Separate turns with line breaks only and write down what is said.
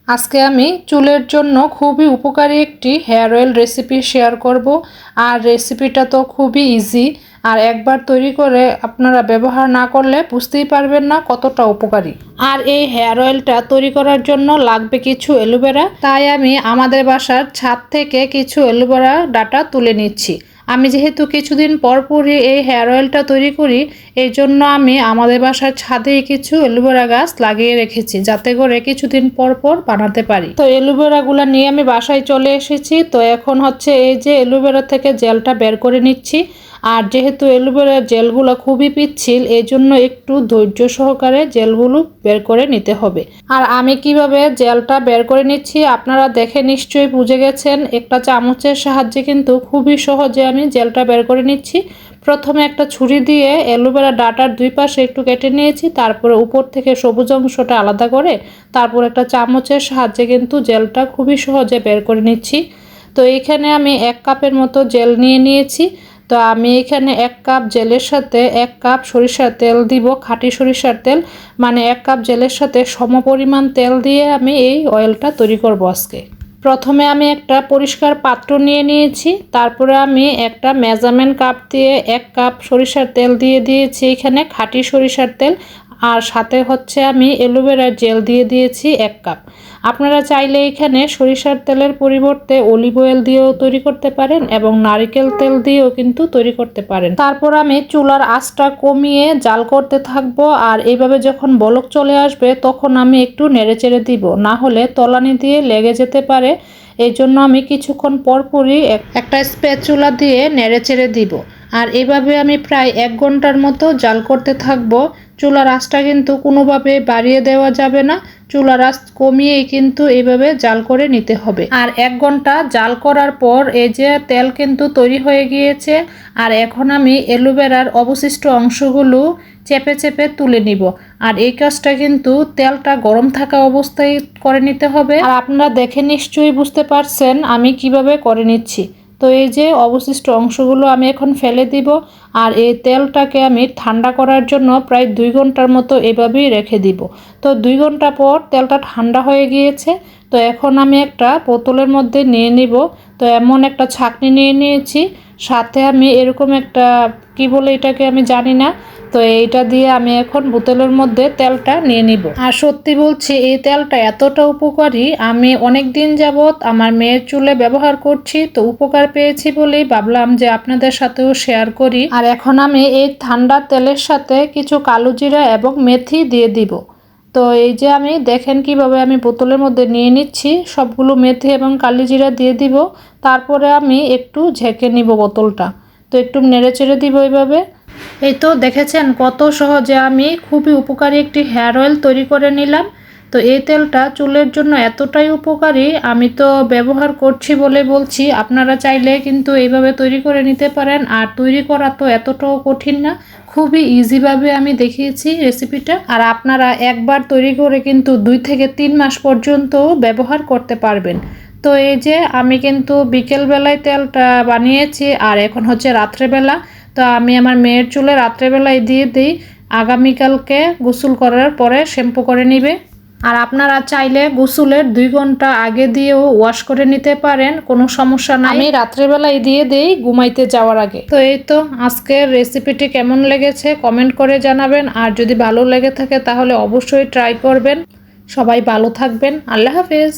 আজকে আমি চুলের জন্য খুবই উপকারী একটি হেয়ার অয়েল রেসিপি শেয়ার করব। আর রেসিপিটা তো খুবই ইজি, আর একবার তৈরি করে আপনারা ব্যবহার না করলে বুঝতেই পারবেন না কতটা উপকারী। আর এই হেয়ার অয়েলটা তৈরি করার জন্য লাগবে কিছু অ্যালোভেরা। তাই আমি আমাদের বাসার ছাদ থেকে কিছু অ্যালোভেরা ডাটা তুলে নিচ্ছি। আমি যেহেতু কিছুদিন পরই এই হেয়ার অয়েলটা তৈরি করি, এই জন্য আমি আমাদের বাসার ছাদেই কিছু অ্যালোভেরা গাছ লাগিয়ে রেখেছি, যাতে করে কিছুদিন পর বানাতে পারি। তো অ্যালোভেরাগুলো নিয়ে আমি বাসায় চলে এসেছি। তো এখন হচ্ছে এই যে অ্যালোভেরা থেকে জেলটা বের করে নিচ্ছি। আর যেহেতু অ্যালোভেরার জেলগুলো খুবই পিচ্ছিল, এই জন্য একটু ধৈর্য সহকারে জেলগুলো বের করে নিতে হবে। আর আমি কিভাবে জেলটা বের করে নিচ্ছি আপনারা দেখে নিশ্চয়ই বুঝে গেছেন। একটা চামচের সাহায্যে কিন্তু খুবই সহজে আমি জেলটা বের করে নিচ্ছি। প্রথমে একটা ছুরি দিয়ে অ্যালোভেরা ডাটার দুই পাশে একটু কেটে নিয়েছি, তারপরে উপর থেকে সবুজ অংশটা আলাদা করে তারপর একটা চামচের সাহায্যে কিন্তু জেলটা খুবই সহজে বের করে নিচ্ছি। তো এখানে আমি 1 কাপের মতো জেল নিয়ে নিয়েছি। তো আমি এখানে 1 কাপ জেলের সাথে 1 কাপ সরিষার তেল দিব, খাঁটি সরিষার তেল। মানে 1 কাপ জেলের সাথে সমপরিমাণ তেল দিয়ে আমি এই অয়েলটা তৈরি করব আজকে। প্রথমে আমি একটা পরিষ্কার পাত্র নিয়ে নিয়েছি, তারপরে আমি একটা মেজারমেন্ট কাপ দিয়ে 1 কাপ সরিষার তেল দিয়ে দিয়েছি, এখানে খাঁটি সরিষার তেল। আর সাথে হচ্ছে আমি অ্যালোভেরার জেল দিয়ে দিয়েছি 1 কাপ। আপনারা চাইলে এখানে সরিষার তেলের পরিবর্তে অলিভ অয়েল দিয়েও তৈরি করতে পারেন এবং নারকেল তেল দিয়েও কিন্তু তৈরি করতে পারেন। তারপর আমি চুলার আঁচটা কমিয়ে জাল করতে থাকবো। আর এইভাবে যখন বলক চলে আসবে তখন আমি একটু নেড়েচেড়ে দিব, না হলে তলানি দিয়ে লেগে যেতে পারে। এই জন্য আমি কিছুক্ষণ পরই একটা স্প্যাচুলা দিয়ে নেড়েচেড়ে দিব। আর এভাবে আমি প্রায় 1 ঘন্টার মতো জাল করতে থাকবো। চুলার আঁচটা কিন্তু কোনোভাবে বাড়িয়ে দেওয়া যাবে না, চুলার আঁচ কমিয়েই কিন্তু এইভাবে জাল করে নিতে হবে। আর 1 ঘন্টা জাল করার পর এই যে তেল কিন্তু তৈরি হয়ে গিয়েছে। আর এখন আমি অ্যালোভেরার অবশিষ্ট অংশগুলো চেপে চেপে তুলে নিব। আর এই কাজটা কিন্তু তেলটা গরম থাকা অবস্থায় করে নিতে হবে। আর আপনারা দেখে নিশ্চয়ই বুঝতে পারছেন আমি কিভাবে করে নিচ্ছি। তো এই যে অবশিষ্ট অংশগুলো আমি এখন ফেলে দিব। আর এই তেলটাকে আমি ঠান্ডা করার জন্য প্রায় 2 ঘন্টার মতো এভাবেই রেখে দিব। তো 2 ঘন্টা পর তেলটা ঠান্ডা হয়ে গিয়েছে। তো এখন আমি একটা বোতলের মধ্যে নিয়ে নিব। তো এমন একটা ছাঁকনি নিয়ে নিয়েছি, সাথে আমি এরকম একটা কি বলে এটাকে আমি জানি না। তো এইটা দিয়ে আমি এখন বোতলের মধ্যে তেলটা নিয়ে নিব। আর সত্যি বলছি এই তেলটা এতটা উপকারী, আমি অনেক দিন যাবত আমার মেয়ের চুলে ব্যবহার করছি। তো উপকার পেয়েছি বলেই ভাবলাম যে আপনাদের সাথেও শেয়ার করি। আর এখন আমি এই ঠান্ডা তেলের সাথে কিছু কালো জিরা এবং মেথি দিয়ে দিব। তো এই যে আমি দেখেন কিভাবে আমি বোতলের মধ্যে নিয়ে নিচ্ছি, সবগুলো মেথি এবং কালো জিরা দিয়ে দিব। তারপরে আমি একটু ঝেঁকে নিব বোতলটা। তো একটু নেড়ে চেড়ে দিব এইভাবে। এই তো দেখেছেন কত সহজে আমি খুবই উপকারী একটি হেয়ার অয়েল তৈরি করে নিলাম। তো এই তেলটা চুলের জন্য এতটাই উপকারী, আমি তো ব্যবহার করছি বলে বলছি। আপনারা চাইলে কিন্তু এইভাবে তৈরি করে নিতে পারেন। আর তৈরি করা তো এতটাও কঠিন না, খুবই ইজিভাবে আমি দেখিয়েছি রেসিপিটা। আর আপনারা একবার তৈরি করে কিন্তু 2 থেকে 3 মাস পর্যন্ত ব্যবহার করতে পারবেন। তো এই যে আমি কিন্তু বিকেলবেলায় তেলটা বানিয়েছি, আর এখন হচ্ছে রাত্রেবেলা। তো আমি আমার মেয়ের চুলে রাত্রেবেলায় দিয়ে দিই, আগামীকালকে গোসল করার পরে শ্যাম্পু করে নিবে। আর আপনারা চাইলে গোসলের 2 ঘন্টা আগে দিয়েও ওয়াশ করে নিতে পারেন, কোনো সমস্যা নাই। আমি রাত্রেবেলায় দিয়ে দেই ঘুমাইতে যাওয়ার আগে। তো এই তো আজকের রেসিপিটি কেমন লেগেছে কমেন্ট করে জানাবেন। আর যদি ভালো লেগে থাকে তাহলে অবশ্যই ট্রাই করবেন। সবাই ভালো থাকবেন। আল্লাহ হাফেজ।